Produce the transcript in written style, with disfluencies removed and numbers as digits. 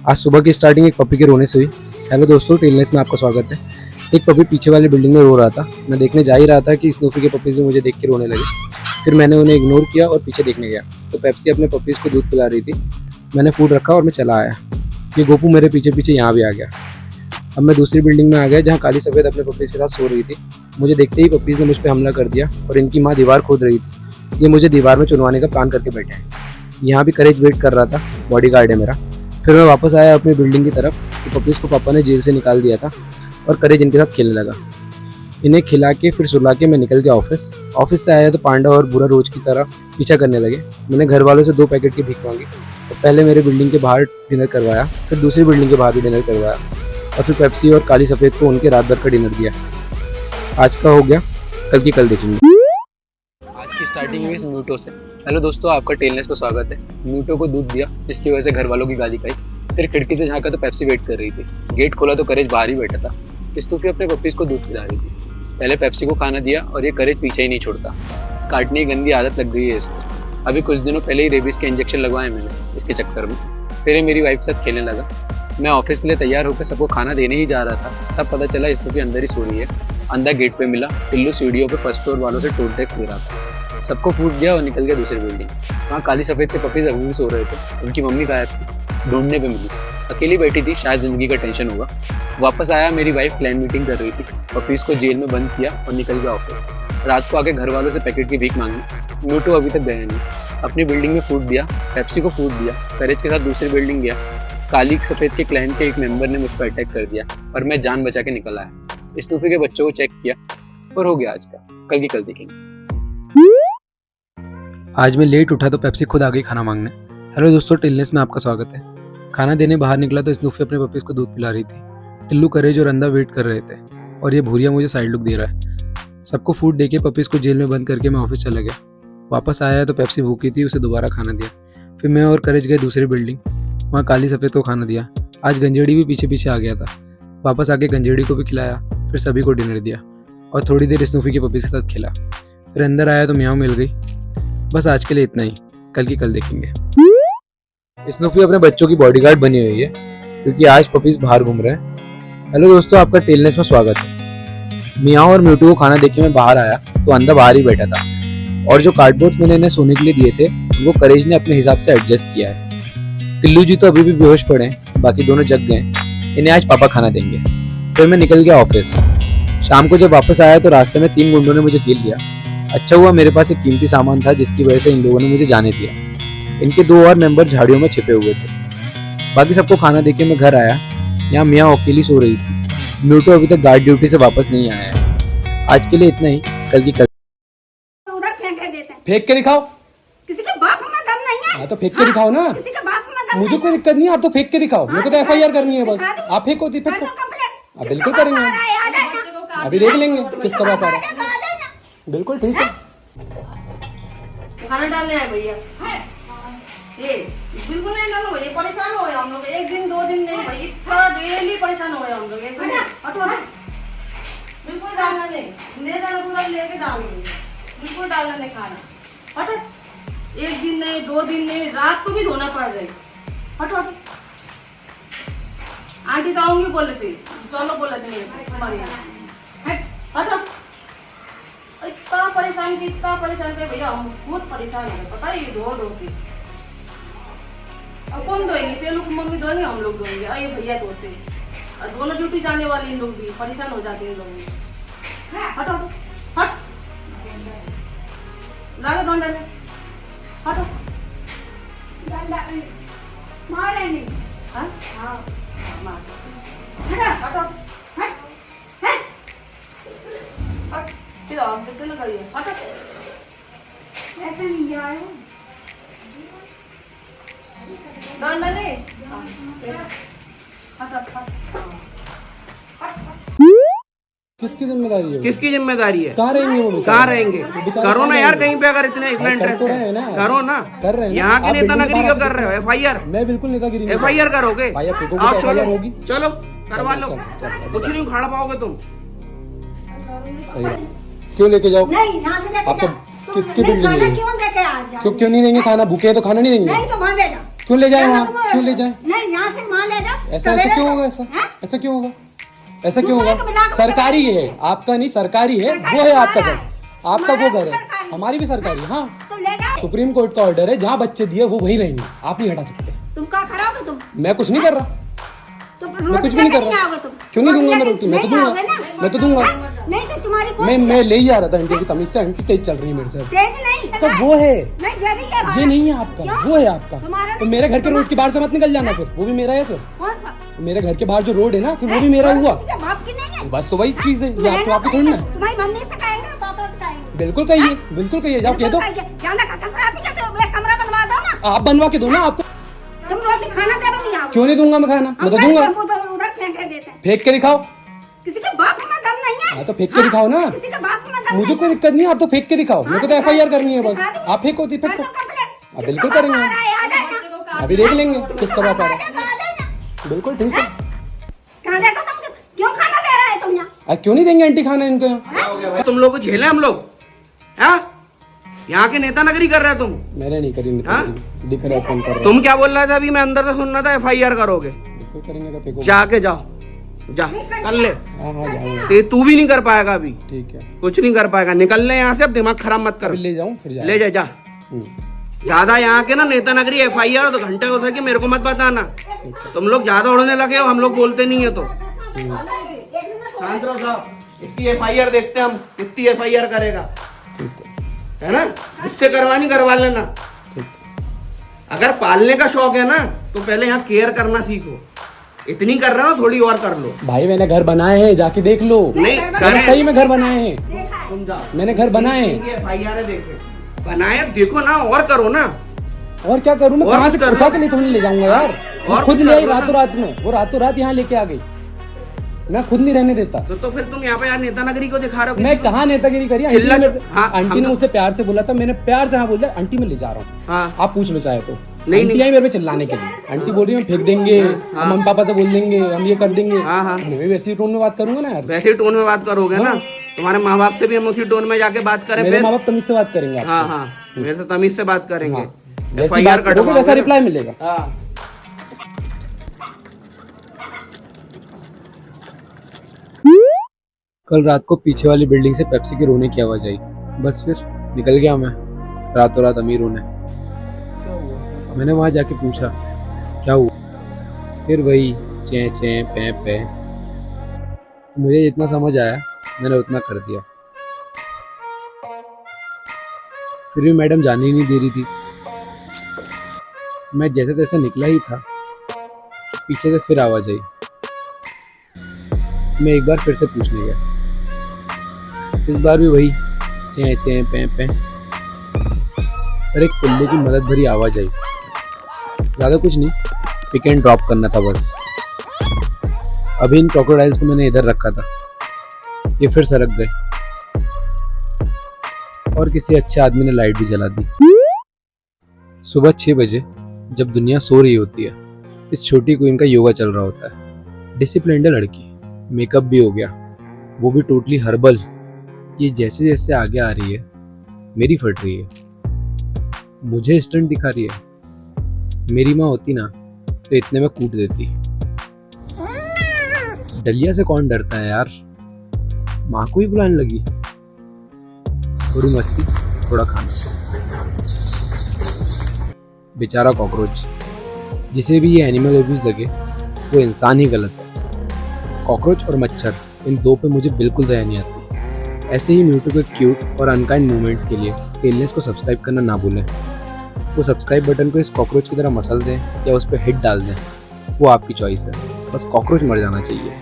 आज सुबह की स्टार्टिंग एक पपी के रोने से हुई। हेलो दोस्तों, टेलनेस में आपका स्वागत है। एक पपी पीछे वाली बिल्डिंग में रो रहा था। मैं देखने जा ही रहा था कि स्नूफी के पपीज़ भी मुझे देख के रोने लगे। फिर मैंने उन्हें इग्नोर किया और पीछे देखने गया तो पेप्सी अपने पपीज़ को दूध पिला रही थी। मैंने फूड रखा और मैं चला आया। ये गोपू मेरे पीछे पीछे यहाँ भी आ गया। अब मैं दूसरी बिल्डिंग में आ गया जहाँ काली सफ़ेद अपने पपीज़ के साथ सो रही थी। मुझे देखते ही पपीज़ ने मुझ पर हमला कर दिया और इनकी माँ दीवार खोद रही थी। ये मुझे दीवार में चुनवाने का प्लान करके बैठे हैं। यहाँ भी करेज वेट कर रहा था, बॉडीगार्ड है मेरा। फिर मैं वापस आया अपनी बिल्डिंग की तरफ तो पपीज़ को पापा ने जेल से निकाल दिया था और करेज इनके साथ खेलने लगा। इन्हें खिला के फिर सुला के मैं निकल गया ऑफिस से आया तो पांडा और बुरा रोज की तरह पीछा करने लगे। मैंने घर वालों से 2 पैकेट की भीख मांगी तो पहले मेरे बिल्डिंग के बाहर डिनर करवाया, फिर दूसरी बिल्डिंग के बाहर भी डिनर करवाया और फिर पेप्सी और काली सफ़ेद को उनके रात भर का डिनर दिया। आज का हो गया, कल की कल देखेंगे। आज की स्टार्टिंग हुई म्यूटो से। हेलो दोस्तों, आपका टेलनेस को स्वागत है। म्यूटो को दूध दिया जिसकी वजह से घर वालों की गाली खाई। फिर खिड़की से झांका तो पेप्सी वेट कर रही थी। गेट खोला तो करेज बाहर ही बैठा था। स्नूफी अपने पपीज़ को दूध पिला रही थी। पहले पेप्सी को खाना दिया और ये करेज पीछे ही नहीं छोड़ता। काटने की गंदी आदत लग गई है इसको। अभी कुछ दिनों पहले ही रेबीज के इंजेक्शन लगवाए मैंने इसके चक्कर में। फिर ये मेरी वाइफ के साथ खेलने लगा। मैं ऑफिस के लिए तैयार होकर सबको खाना देने ही जा रहा था, तब पता चला स्नूफी अंदर ही सो रही है। अंदर गेट पे मिला, टिल्लू सीढ़ियों पे फर्स्ट फ्लोर वालों से टोल टैक्स दे रहा था। सबको फूट दिया और निकल गया दूसरी बिल्डिंग। वहाँ काली सफ़ेद के पपीज़ अभी भी सो रहे थे। उनकी मम्मी गायब थी, ढूंढने पे मिली। अकेली बैठी थी, शायद जिंदगी का टेंशन होगा। वापस आया, मेरी वाइफ प्लान मीटिंग कर रही थी। पपीज़ को जेल में बंद किया और निकल गया ऑफिस। रात को आके घर वालों से पैकेट की भीख मांगी। म्यूटो अभी तक गया नहीं। अपनी बिल्डिंग में फूट दिया, पेप्सी को फूट दिया, करेज के साथ दूसरी बिल्डिंग गया। काली सफ़ेद के क्लाइंट के एक मेंबर ने मुझ पर अटैक कर दिया और मैं जान बचा के निकल आया। स्नूफी के बच्चों को चेक किया और हो गया आज का, कल की कल देखेंगे। आज मैं लेट उठा तो पेप्सी खुद आ गई खाना मांगने। हेलो दोस्तों, टिल्नेस में आपका स्वागत है। खाना देने बाहर निकला तो स्नूफी अपने पपीज़ को दूध पिला रही थी। टिल्लू, करेज और अंधा वेट कर रहे थे और ये भूरिया मुझे साइड लुक दे रहा है। सबको फूड देके पपीज़ को जेल में बंद करके मैं ऑफिस चला गया। वापस आया तो पेप्सी भूखी थी, उसे दोबारा खाना दिया। फिर मैं और करेज गए दूसरी बिल्डिंग, वहाँ काली सफ़ेद को खाना दिया। आज गंजेड़ी भी पीछे पीछे आ गया था। वापस आके गंजेड़ी को भी खिलाया, फिर सभी को डिनर दिया और थोड़ी देर स्नूफी के पपीज़ के साथ खेला। फिर अंदर आया तो म्याऊ मिल गई। बस आज के लिए इतना ही, कल की कल देखेंगे। स्नूफी अपने बच्चों की बॉडीगार्ड बनी हुई है क्योंकि आज पपीज़ बाहर घूम रहे हैं। हेलो दोस्तों, आपका टेलनेस में स्वागत है। मियाँ और म्यूटू को खाना देके मैं बाहर आया तो अंधा बाहर ही बैठा था और जो कार्डबोर्ड्स मैंने इन्हें सोने के लिए दिए थे वो करेज ने अपने हिसाब से एडजस्ट किया है। टिल्लू जी तो अभी भी बेहोश पड़े हैं, बाकी दोनों जग गए। इन्हें आज पापा खाना देंगे। फिर मैं निकल गया ऑफिस। शाम को जब वापस आया तो रास्ते में 3 गुंडों ने मुझे घेर लिया। अच्छा हुआ मेरे पास एक कीमती सामान था जिसकी वजह से इन लोगों ने मुझे जाने दिया। इनके 2 और मेंबर झाड़ियों में छिपे हुए थे। बाकी सबको खाना देके मैं घर आया। यहाँ मियाँ अकेली सो रही थी। म्यूटो अभी तक गार्ड ड्यूटी से वापस नहीं आया है। आज के लिए इतना ही, कल की कल। उधर फेंक देते हैं। फेंक के दिखाओ। किसी के बाप में दम नहीं है। हाँ तो फेंक के दिखाओ ना। किसी के बाप में दम मुझे कोई दिक्कत नहीं है, आप तो फेंक के दिखाओ। मेरे को तो FIR करनी है बस। आप फेंको, फेंको। आप बिल्कुल करेंगे, अभी देख लेंगे किसका बाप आ रहा है। बिल्कुल ठीक है। खाना डालने आए भैया। ये बिल्कुल नहीं डालो भैया, परेशान हो गए हम लोग। 1 दिन 2 दिन नहीं भाई, इतना डेली परेशान हो गए हम लोग। ऐसे नहीं, हटो ना, बिल्कुल डालना नहीं। ले जाना पूरा लेके डालूंगी, बिल्कुल डालना नहीं खाना। हटो, 1 दिन नहीं 2 दिन नहीं, रात को भी धोना पड़ रही। हटो हटो। आंटी तो आऊंगी बोले थे, चलो बोले थे हमारे यहाँ। हटो, इतना परेशान किए भैया, हम बहुत परेशान है पता है। ये धो के अब कौन धोएंगे? से लोग मम्मी धोएंगे, हम लोग धोएंगे। अरे भैया धोते, दोनों ड्यूटी जाने वाले इन लोग भी परेशान हो जाते हैं इन लोग भी। हटो हट, डालो डंडा ले, हटो मारे नहीं। हाँ हाँ मार, हटो हट हट हट। फिर आप देखते ना करिए, हटो। ऐसे नहीं यार, डंडा ले, हट हट हट। किसकी जिम्मेदारी है? किसकी जिम्मेदारी है? कहाँ रहेंगे वो? कहाँ रहेंगे? करो ना यार, कहीं पे अगर इतना इंटरेस्ट है करो ना। कर रहे हैं। यहाँ के नेतागिरी क्यों कर रहे हो? FIR, मैं बिल्कुल नेतागिरी नहीं। FIR करोगे? आप चलो होगी, चलो करवा लो। कुछ नहीं उखाड़ पाओगे तुम। सही है। क्यों लेके जाओ? नहीं, यहाँ से लेके आपको जाओ। किसकी बिल्डिंग है? क्यों देके आ जाओ? क्यों नहीं देंगे खाना? भूखे हैं तो खाना नहीं देंगे? नहीं तो वहाँ ले जाओ। क्यों ले जाए वहाँ, क्यों ले जाए? नहीं, यहाँ से वहाँ ले जाओ। ऐसा ऐसा क्यों होगा? ऐसा ऐसा क्यों होगा? ऐसा क्यों दूसरे को होगा? बुला के सरकारी है, आपका नहीं, सरकारी है, वो है आपका घर, आपका वो घर है, सरकारी। हमारी भी सरकारी। हाँ, तो ले जाओ। सुप्रीम कोर्ट का ऑर्डर है, जहाँ बच्चे दिए वो वही रहेंगे, आप नहीं हटा सकते। तुम क्या करोगे तुम? मैं कुछ नहीं कर रहा, तो मैं कुछ भी नहीं कर रहा। आओगे तुम? क्यों नहीं दूंगा मैं रोटी? मैं तो नहीं आओगे दूंगा, ना? मैं तो दूंगा। हाँ? नहीं तो तुम्हारी कौन सी मैं है? ले ही आ रहा था आंटी की तमीज से, आंटी तेज चल रही है मेरे से। तेज नहीं। तो वो है, नहीं, जो भी है ये नहीं है आपका, क्यों? वो है आपका। तुम्हारा तो नहीं। मेरे घर के रोड के बाहर से मत निकल जाना, फिर वो भी मेरा है। फिर कौन सा? मेरे घर के बाहर जो रोड है ना, फिर वो भी मेरा हुआ। किसी के बाप की नहीं है। बस तो वही चीज है, ये आपको आपकी थोड़ी ना है। तुम्हारी मम्मी से कहेंगे, पापा से कहेंगे। बिल्कुल कहिए, बिल्कुल कहिए, जाओ कह दो। जाना का कसरा भी करते हो, एक कमरा बनवा दो ना। आप बनवा के दो ना, आपको तुम रोटी खाना दे नहीं आओगे। क्यों नहीं दूंगा मैं खाना? मैं तो हम दूंगा। उधर फेंक के देते हैं। फेंक के दिखाओ। किसी के बाप में दम नहीं है। हाँ तो फेंक के दिखाओ ना। किसी के बाप में दम मुझे नहीं कोई है। दिक्कत नहीं है, आप तो फेंक के दिखाओ। मेरे को तो FIR करनी है बस। दिखा दो। आप फेंको तो कर फेंको। दो कंप्लेंट। हाँ, बिल्कुल किसका करेंगे। बाप आ रहा है, आ जाए ना। अभी देख लेंगे किसका बाप आ रहा आ जाए ना। है। बिल्कुल ठीक है। कहाँ देखो तुम, क्यों खाना दे रहा है तुम यहाँ? अब क्यों नहीं देंगे आंटी खाना इनको यहाँ? तुम लोग को झेले हम लोग? हाँ, यहाँ के नेता नगरी कर रहे हो तुम? मैंने नहीं करी, हाँ? दिख रहा है कौन कर रहा है। तुम क्या बोल रहा था अभी? मैं अंदर से सुन रहा था FIR करोगे। बिल्कुल करेंगे, अगर फेंको। जाके जाओ, जा कर ले। हाँ हाँ जाऊंगा। तू भी नहीं कर पाएगा अभी, ठीक है, कुछ नहीं कर पाएगा। निकल ले यहाँ से, अब दिमाग खराब मत कर। अभी ले जाऊँ फिर ले जा जा। ज्यादा यहाँ के ना नेता नगरी FIR तो घंटे हो सके मेरे को मत बताना। तुम लोग ज्यादा उड़ने लगे हो, हम लोग बोलते नहीं है तो। शांत रहो साहब, इसकी FIR देखते हैं हम, कितनी FIR करेगा, ठीक है, है ना? जिससे करवानी करवा लेना। ठीक है। अगर पालने का शौक है ना तो पहले यहाँ केयर करना सीखो। इतनी कर रहे हो, थोड़ी और कर लो। भाई मैंने घर बनाए हैं, जाके देख लो। नहीं मैंने करे, सही में घर बनाए हैं, तुम जाओ। मैंने घर बनाए हैं। FIR है, देखे बनाए, देखो ना, और करो ना। और क्या करूं मैं? और कहाँ से कुछ करना? उठा के नहीं थोड़ी ले जाऊंगा यार। और मैं खुद कुछ ले आई करना रातों रात में, वो रातों रात यहाँ लेके आ गई। मैं खुद नहीं रहने देता। तो फिर तुम यहाँ पे यार नेता नगरी को दिखा रहे हो? मैं कहाँ नेतागिरी करी? आंटी चिल्ला- ने मेरे से- हाँ, आंटी हम ने तो- मुझसे प्यार से बोला था, मैंने प्यार से हाँ बोला, आंटी मैं ले जा रहा हूँ। हाँ, आप पूछ लो चाहे तो। नहीं, आंटी आई मेरे पे चिल्लाने के लिए। आंटी बोल रही है हम फेंक देंगे, हम मम्मी पापा से बोल देंगे, हम ये कर देंगे। हाँ, हाँ। मैं भी वैसी टोन में बात करूंगा ना यार। वैसे टोन में बात करोगे ना, तुम्हारे माँ बाप से भी हम उसी टोन में जाके बात करें मेरे फिर। माँ बाप तमीज से बात करेंगे आपसे। हाँ हाँ, मेरे से तमीज से बात करेंगे। हाँ। जैसी FIR बात करोगे कटवाओगे वैसा ना। रिप्लाई मिलेगा। हाँ। कल रात को पीछे वाली बिल्डिंग से पेप्सी के रोने की आवाज़ आई। बस फिर निकल गया मैं रातों रात अमीर होने। मैंने वहाँ जाके पूछा क्या हुआ, फिर वही चें चें पे पे। मुझे जितना समझ आया मैंने उतना कर दिया। फिर भी मैडम जाने ही नहीं दे रही थी। मैं जैसे तैसे निकला ही था, पीछे से फिर आवाज़ आई। मैं एक बार फिर से पूछने गया, इस बार भी वही चें चें पे पे। और एक पिल्ले की मदद भरी आवाज़ आई। ज़्यादा कुछ नहीं, पिक एंड ड्रॉप करना था बस। अभी इन क्रोकोडाइल्स को मैंने इधर रखा था, ये फिर सरक गए और किसी अच्छे आदमी ने लाइट भी जला दी। सुबह 6 बजे जब दुनिया सो रही होती है, इस छोटी क्वीन का योगा चल रहा होता है। डिसिप्लिन्ड है लड़की, मेकअप भी हो गया, वो भी टोटली हर्बल। ये जैसे जैसे आगे आ रही है मेरी फट रही है, मुझे स्टंट दिखा रही है। मेरी माँ होती ना तो इतने में कूट देती। डलिया से कौन डरता है यार, माँ को ही बुलाने लगी। थोड़ी मस्ती थोड़ा खाना। बेचारा कॉकरोच, जिसे भी ये एनिमल अब्यूज लगे वो इंसान ही गलत है। कॉकरोच और मच्छर, इन दो पे मुझे बिल्कुल दया नहीं आती। ऐसे ही म्यूटू के क्यूट और अनकाइंड मोमेंट्स के लिए टेलनेस को सब्सक्राइब करना ना भूलें। वो सब्सक्राइब बटन को इस कॉकरोच की तरह मसल दें या उस पर हिट डाल दें, वो आपकी चॉइस है। बस कॉकरोच मर जाना चाहिए।